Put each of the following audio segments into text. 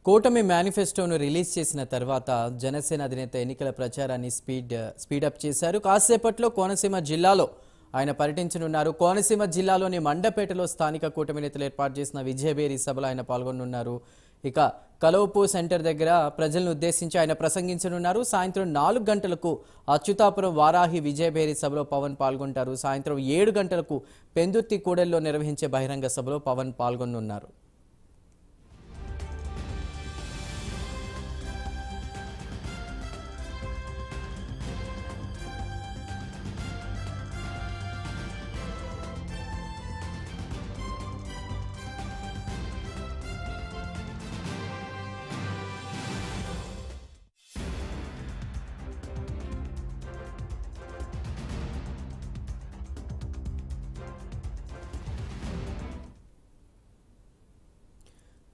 కూటమి మేనిఫెస్టోను రిలీజ్ చేసిన తర్వాత జనసేన అధినేత ఎన్నికల ప్రచారాన్ని స్పీడప్ చేశారు. కాసేపట్లో కోనసీమ జిల్లాలో ఆయన పర్యటించనున్నారు. కోనసీమ జిల్లాలోని మండపేటలో స్థానిక కూటమి నేతలు ఏర్పాటు చేసిన విజయబేరి సభలో ఆయన పాల్గొనున్నారు. ఇక కలవపు సెంటర్ దగ్గర ప్రజలను ఉద్దేశించి ఆయన ప్రసంగించనున్నారు. సాయంత్రం 4 గంటలకు అచ్యుతాపురం వారాహి విజయబేరి సభలో పవన్ పాల్గొంటారు. సాయంత్రం 7 గంటలకు పెందుర్తి కూడలిలో నిర్వహించే బహిరంగ సభలో పవన్ పాల్గొనున్నారు.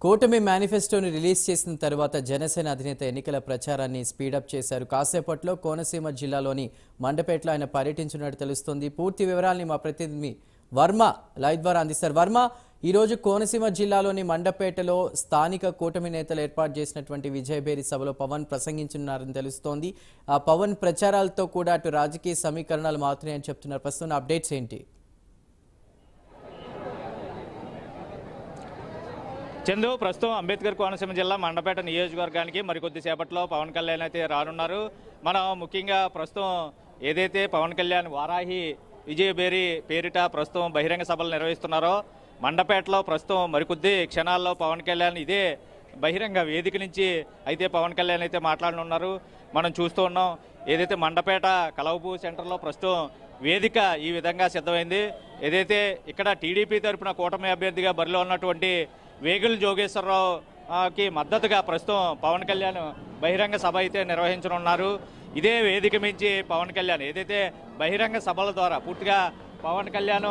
కూటమి మేనిఫెస్టోను రిలీజ్ చేసిన తర్వాత జనసేన అధినేత ఎన్నికల ప్రచారాన్ని స్పీడప్ చేశారు. కాసేపట్లో కోనసీమ జిల్లాలోని మండపేటలో ఆయన పర్యటించినట్టు తెలుస్తోంది. పూర్తి వివరాలని మా ప్రతినిధి వర్మ లైవ్ ద్వారా అందిస్తారు. వర్మ, ఈరోజు కోనసీమ జిల్లాలోని మండపేటలో స్థానిక కూటమి నేతలు ఏర్పాటు చేసినటువంటి విజయబేరి సభలో పవన్ ప్రసంగించున్నారని తెలుస్తోంది. ఆ పవన్ ప్రచారాలతో కూడా అటు రాజకీయ సమీకరణాలు మాత్రమే చెప్తున్నారు. ప్రస్తుతం అప్డేట్స్ ఏంటి? చందు, ప్రస్తుతం అంబేద్కర్ కోనసీమ జిల్లా మండపేట నియోజకవర్గానికి మరికొద్ది సేపట్లో పవన్ కళ్యాణ్ అయితే రానున్నారు. మనం ముఖ్యంగా ప్రస్తుతం ఏదైతే పవన్ కళ్యాణ్ వారాహి విజయబేరి పేరిట ప్రస్తుతం బహిరంగ సభలు నిర్వహిస్తున్నారో మండపేటలో ప్రస్తుతం మరికొద్ది క్షణాల్లో పవన్ కళ్యాణ్ ఇదే బహిరంగ వేదిక నుంచి అయితే పవన్ కళ్యాణ్ అయితే మాట్లాడనున్నారు. మనం చూస్తూ ఉన్నాం, ఏదైతే మండపేట కలవపు సెంటర్లో ప్రస్తుతం వేదిక ఈ విధంగా సిద్ధమైంది. ఏదైతే ఇక్కడ టీడీపీ తరఫున కూటమి అభ్యర్థిగా బరిలో ఉన్నటువంటి వేగుల జోగేశ్వరరావుకి మద్దతుగా ప్రస్తుతం పవన్ కళ్యాణ్ బహిరంగ సభ అయితే నిర్వహించనున్నారు. ఇదే వేదిక మించి పవన్ కళ్యాణ్ ఏదైతే బహిరంగ సభల ద్వారా పూర్తిగా పవన్ కళ్యాణ్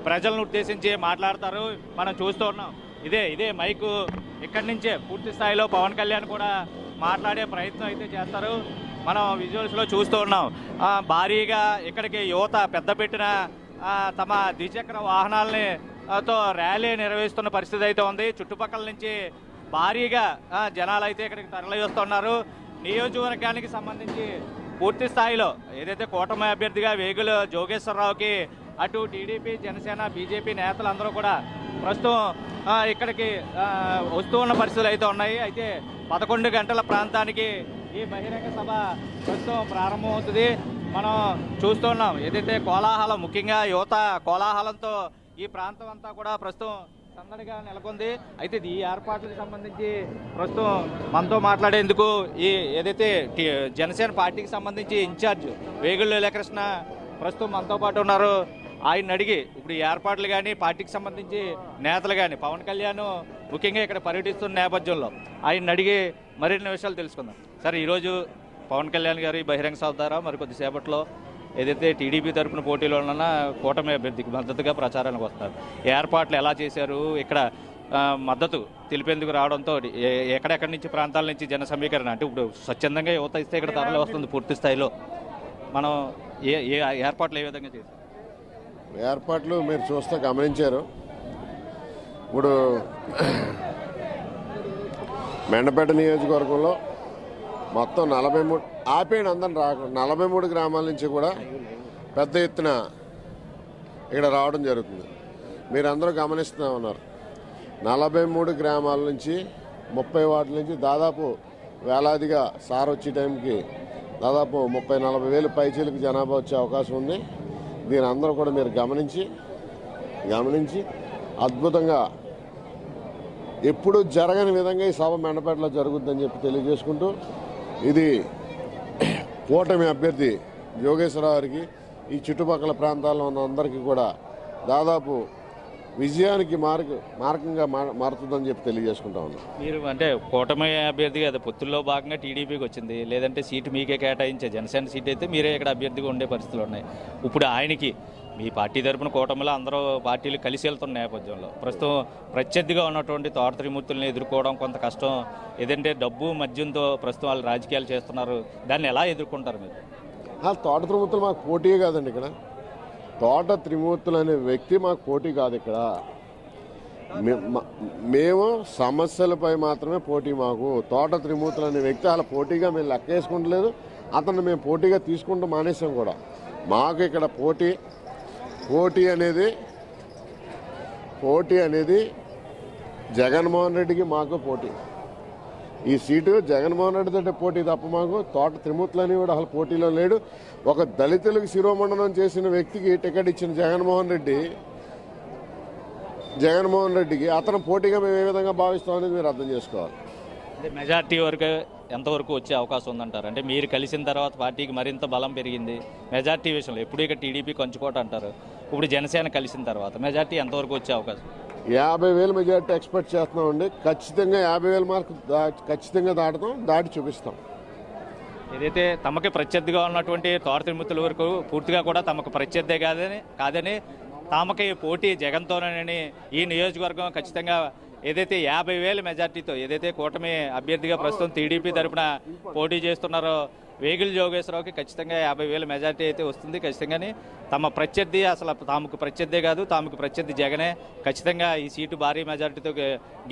ప్రజలను ఉద్దేశించి మాట్లాడతారు. మనం చూస్తూ ఉన్నాం, ఇదే మైకు ఇక్కడి నుంచే పూర్తి స్థాయిలో పవన్ కళ్యాణ్ కూడా మాట్లాడే ప్రయత్నం అయితే చేస్తారు. మనం విజువల్స్లో చూస్తూ ఉన్నాం, భారీగా ఇక్కడికి యువత పెద్ద పెట్టిన తమ ద్విచక్ర వాహనాలని తో ర్యాలీ నిర్వహిస్తున్న పరిస్థితి అయితే ఉంది. చుట్టుపక్కల నుంచి భారీగా జనాలు అయితే ఇక్కడికి తరలి వస్తున్నారు. నియోజకవర్గానికి సంబంధించి పూర్తి స్థాయిలో ఏదైతే కూటమి అభ్యర్థిగా వేగుల జోగేశ్వరరావుకి అటు టీడీపీ జనసేన బీజేపీ నేతలందరూ కూడా ప్రస్తుతం ఇక్కడికి వస్తూ ఉన్న పరిస్థితులు అయితే ఉన్నాయి. అయితే 11 గంటల ప్రాంతానికి ఈ బహిరంగ సభ ప్రస్తుతం ప్రారంభమవుతుంది. మనం చూస్తున్నాం, ఏదైతే కోలాహలం, ముఖ్యంగా యువత కోలాహలంతో ఈ ప్రాంతం అంతా కూడా ప్రస్తుతం సందడిగా నెలకొంది. అయితే ఈ ఏర్పాట్లకు సంబంధించి ప్రస్తుతం మనతో మాట్లాడేందుకు ఏదైతే జనసేన పార్టీకి సంబంధించి ఇన్ఛార్జ్ వేగుల లీలాకృష్ణ ప్రస్తుతం మనతో పాటు ఉన్నారు. ఆయన అడిగి ఇప్పుడు ఈ ఏర్పాట్లు కానీ పార్టీకి సంబంధించి నేతలు కానీ పవన్ కళ్యాణ్ ముఖ్యంగా ఇక్కడ పర్యటిస్తున్న నేపథ్యంలో ఆయన అడిగి మరిన్ని విషయాలు తెలుసుకుందాం. సార్, ఈరోజు పవన్ కళ్యాణ్ గారు ఈ బహిరంగ సభ ద్వారా మరికొద్దిసేపట్లో ఏదైతే టీడీపీ తరఫున పోటీలో ఉన్న కూటమి అభ్యర్థికి మద్దతుగా ప్రచారానికి వస్తారు, ఏర్పాట్లు ఎలా చేశారు, ఇక్కడ మద్దతు తెలిపేందుకు రావడంతో ఎక్కడెక్కడి నుంచి ప్రాంతాల నుంచి జన సమీకరణ, అంటే ఇప్పుడు స్వచ్ఛందంగా యువత ఇస్తే ఇక్కడ తరలి వస్తుంది పూర్తి స్థాయిలో, మనం ఏ ఏర్పాట్లు ఏ విధంగా చేశారు? ఏర్పాట్లు మీరు చూస్తే గమనించారు. ఇప్పుడు మెండపేట నియోజకవర్గంలో మొత్తం 43 ఆపేయండి అందరం రాకుండా 43 గ్రామాల నుంచి కూడా పెద్ద ఎత్తున ఇక్కడ రావడం జరుగుతుంది. మీరందరూ గమనిస్తూ ఉన్నారు, 43 గ్రామాల నుంచి 30 వార్డుల నుంచి దాదాపు వేలాదిగా సార్ వచ్చే టైంకి దాదాపు 30-40 వేలు పైచీలకు జనాభా వచ్చే అవకాశం ఉంది. దీని అందరూ కూడా మీరు గమనించి అద్భుతంగా ఎప్పుడు జరగని విధంగా ఈ సభ మెండపేటలో జరుగుతుందని చెప్పి తెలియజేసుకుంటూ, ఇది కూటమి అభ్యర్థి జోగేశ్వరరావు గారికి ఈ చుట్టుపక్కల ప్రాంతాల్లో ఉన్న అందరికీ కూడా దాదాపు విజయానికి మార్గంగా మారుతుందని చెప్పి తెలియజేసుకుంటా ఉన్నాం. మీరు అంటే కూటమి అభ్యర్థిగా అది పొత్తుల్లో భాగంగా టీడీపీకి వచ్చింది, లేదంటే సీటు మీకే కేటాయించే జనసేన సీట్ అయితే మీరే ఇక్కడ అభ్యర్థిగా ఉండే పరిస్థితులు ఉన్నాయి. ఇప్పుడు ఆయనకి మీ పార్టీ తరఫున కూటమిలో అందరూ పార్టీలు కలిసి వెళ్తున్న నేపథ్యంలో ప్రస్తుతం ప్రత్యర్థిగా ఉన్నటువంటి తోట త్రిమూర్తులను ఎదుర్కోవడం కొంత కష్టం. ఏదంటే డబ్బు మద్యంతో ప్రస్తుతం వాళ్ళు రాజకీయాలు చేస్తున్నారు, దాన్ని ఎలా ఎదుర్కొంటారు మీరు? తోట త్రిమూర్తులు మాకు పోటీ కాదండి. ఇక్కడ తోట త్రిమూర్తులు అనే వ్యక్తి మాకు పోటీ కాదు. ఇక్కడ మేము సమస్యలపై మాత్రమే పోటీ. మాకు తోట త్రిమూర్తులు అనే వ్యక్తి అలా పోటీగా మేము లెక్కేసుకుంటలేదు. అతను మేము పోటీగా తీసుకుంటూ మానేసాం కూడా. మాకు ఇక్కడ పోటీ అనేది జగన్మోహన్ రెడ్డికి మాకు పోటీ. ఈ సీటు జగన్మోహన్ రెడ్డి తోటి పోటీ తప్ప మాకు తోట త్రిమూర్తులని కూడా అసలు పోటీలో లేడు. ఒక దళితులకు శిరోమండనం చేసిన వ్యక్తికి టికెట్ ఇచ్చిన జగన్మోహన్ రెడ్డికి అతను పోటీగా మేము ఏ విధంగా భావిస్తాం అనేది మీరు అర్థం చేసుకోవాలి. మెజార్టీ వరకు ఎంతవరకు వచ్చే అవకాశం ఉందంటారు? అంటే మీరు కలిసిన తర్వాత పార్టీకి మరింత బలం పెరిగింది మెజార్టీ విషయంలో. ఎప్పుడు ఇక టీడీపీ కంచుకోట అంటారు, ఇప్పుడు జనసేన కలిసిన తర్వాత మెజార్టీ ఎంతవరకు వచ్చే అవకాశం? 50,000 మెజార్టీ ఎక్స్పెక్ట్ చేస్తున్నామండి. ఖచ్చితంగా 50,000 మార్కు ఖచ్చితంగా దాటి చూపిస్తాం. ఏదైతే తమకి ప్రత్యర్థిగా ఉన్నటువంటి తోట త్రిమూర్తుల వరకు పూర్తిగా కూడా తమకు ప్రత్యర్థే కాదని తమకి పోటీ జగన్తోనని ఈ నియోజకవర్గం ఖచ్చితంగా ఏదైతే 50,000 మెజార్టీతో ఏదైతే కూటమి అభ్యర్థిగా ప్రస్తుతం టీడీపీ తరఫున పోటీ చేస్తున్నారో వేగిల్ జోగేశ్వరరావుకి ఖచ్చితంగా 50,000 మెజార్టీ అయితే వస్తుంది. ఖచ్చితంగానే తమ ప్రత్యర్థి అసలు తాముకు ప్రత్యర్థే కాదు, తాముకు ప్రత్యర్థి జగనే. ఖచ్చితంగా ఈ సీటు భారీ మెజార్టీతో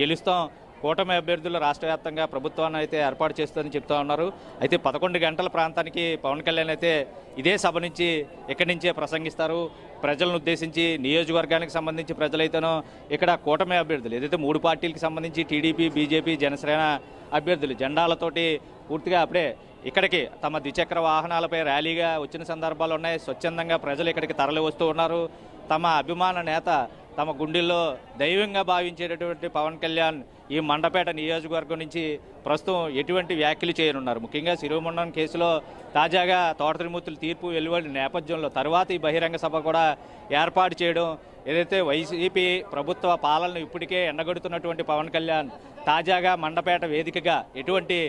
గెలుస్తాం. కూటమి అభ్యర్థులు రాష్ట్ర వ్యాప్తంగా ప్రభుత్వాన్ని అయితే ఏర్పాటు చేస్తుందని చెప్తా ఉన్నారు. అయితే 11 గంటల ప్రాంతానికి పవన్ కళ్యాణ్ అయితే ఇదే సభ నుంచి ఇక్కడి నుంచే ప్రసంగిస్తారు. ప్రజలను ఉద్దేశించి నియోజకవర్గానికి సంబంధించి ప్రజలైతేనో ఇక్కడ కూటమి అభ్యర్థులు ఏదైతే 3 పార్టీలకు సంబంధించి టీడీపీ, బీజేపీ, జనసేన అభ్యర్థులు జెండాలతోటి పూర్తిగా అప్పుడే ఇక్కడికి తమ ద్విచక్ర వాహనాలపై ర్యాలీగా వచ్చిన సందర్భాలు ఉన్నాయి. స్వచ్ఛందంగా ప్రజలు ఇక్కడికి తరలి వస్తూ ఉన్నారు. తమ అభిమాన నేత, తమ గుండెల్లో దైవంగా భావించేటటువంటి పవన్ కళ్యాణ్ ఈ మండపేట నియోజకవర్గం నుంచి ప్రస్తుతం ఎటువంటి వ్యాఖ్యలు చేయనున్నారు? ముఖ్యంగా శిరోమండనం కేసులో తాజాగా తోట త్రిమూర్తుల తీర్పు వెలువడిన నేపథ్యంలో తర్వాత ఈ బహిరంగ సభ కూడా ఏర్పాటు చేయడం, ఏదైతే వైసీపీ ప్రభుత్వ పాలనను ఇప్పటికే ఎండగడుతున్నటువంటి పవన్ కళ్యాణ్ తాజాగా మండపేట వేదికగా ఎటువంటి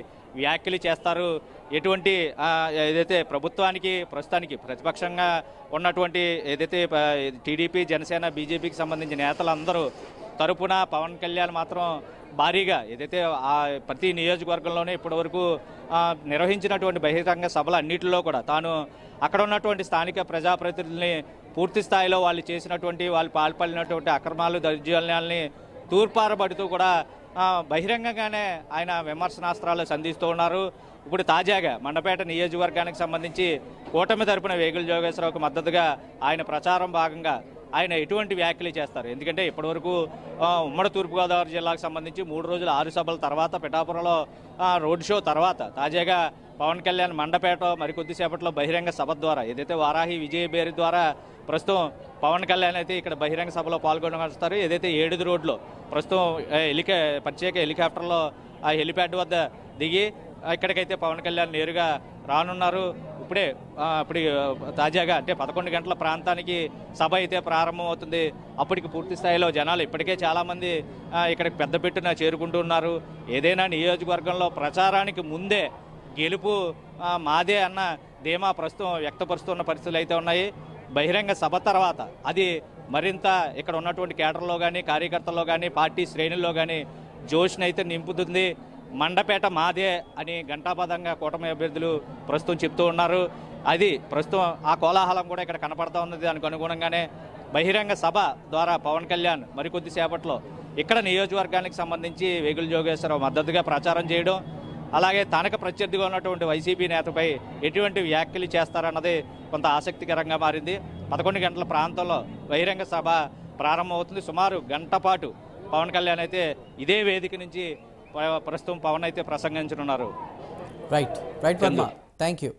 వ్యాఖ్యలు చేస్తారు, ఎటువంటి ఏదైతే ప్రభుత్వానికి ప్రస్తుతానికి ప్రతిపక్షంగా ఉన్నటువంటి ఏదైతే టీడీపీ, జనసేన, బీజేపీకి సంబంధించిన నేతలందరూ తరపున పవన్ కళ్యాణ్ మాత్రం భారీగా ఏదైతే ప్రతి నియోజకవర్గంలోనే ఇప్పటివరకు నిర్వహించినటువంటి బహిరంగ సభలు అన్నింటిలో కూడా తాను అక్కడ ఉన్నటువంటి స్థానిక ప్రజాప్రతినిధుల్ని పూర్తి స్థాయిలో వాళ్ళు పాల్పడినటువంటి అక్రమాలు, దౌర్జన్యాలని తూర్పారబడుతూ కూడా బహిరంగంగానే ఆయన విమర్శనాస్త్రాలు సంధిస్తూ ఉన్నారు. ఇప్పుడు తాజాగా మండపేట నియోజకవర్గానికి సంబంధించి కూటమి తరపున వేగుల జోగేశ్వరరావుకు మద్దతుగా ఆయన ప్రచారం భాగంగా ఆయన ఎటువంటి వ్యాఖ్యలు చేస్తారు? ఎందుకంటే ఇప్పటివరకు ఉమ్మడి తూర్పుగోదావరి జిల్లాకు సంబంధించి 3 రోజులు 6 సభల తర్వాత పిఠాపురంలో రోడ్ షో తర్వాత తాజాగా పవన్ కళ్యాణ్ మండపేట మరికొద్దిసేపట్లో బహిరంగ సభ ద్వారా ఏదైతే వారాహి విజయబేరి ద్వారా ప్రస్తుతం పవన్ కళ్యాణ్ అయితే ఇక్కడ బహిరంగ సభలో పాల్గొనవస్తారు. ఏదైతే 7 రోడ్లో ప్రస్తుతం ప్రత్యేక హెలికాప్టర్లో ఆ హెలిప్యాడ్ వద్ద దిగి ఇక్కడికైతే పవన్ కళ్యాణ్ నేరుగా రానున్నారు. ఇప్పుడు తాజాగా అంటే 11 గంటల ప్రాంతానికి సభ అయితే ప్రారంభం అవుతుంది. అప్పటికి పూర్తి స్థాయిలో జనాలు ఇప్పటికే చాలామంది ఇక్కడికి పెద్దపెట్టున చేరుకుంటూ ఉన్నారు. ఏదైనా నియోజకవర్గంలో ప్రచారానికి ముందే గెలుపు మాదే అన్న ధీమా ప్రస్తుతం వ్యక్తపరుస్తున్న పరిస్థితులు అయితే ఉన్నాయి. బహిరంగ సభ తర్వాత అది మరింత ఇక్కడ ఉన్నటువంటి కేడర్లో కానీ, కార్యకర్తల్లో కానీ, పార్టీ శ్రేణుల్లో కానీ జోష్ని అయితే నింపుతుంది. మండపేట మాదే అని ఘంటాపదంగా కూటమి అభ్యర్థులు ప్రస్తుతం చెప్తూ ఉన్నారు. అది ప్రస్తుతం ఆ కోలాహలం కూడా ఇక్కడ కనపడతా ఉన్నది. దానికి అనుగుణంగానే బహిరంగ సభ ద్వారా పవన్ కళ్యాణ్ మరికొద్ది సేపట్లో ఇక్కడ నియోజకవర్గానికి సంబంధించి వేగుల జోగేశ్వరరావు మద్దతుగా ప్రచారం చేయడం, అలాగే తనకు ప్రత్యర్థిగా ఉన్నటువంటి వైసీపీ నేతపై ఎటువంటి వ్యాఖ్యలు చేస్తారన్నది కొంత ఆసక్తికరంగా మారింది. 11 గంటల ప్రాంతంలో బహిరంగ సభ ప్రారంభమవుతుంది. సుమారు గంట పాటు పవన్ కళ్యాణ్ అయితే ఇదే వేదిక నుంచి ప్రస్తుతం పవన్ అయితే ప్రసంగించనున్నారు. Right Varma, thank you.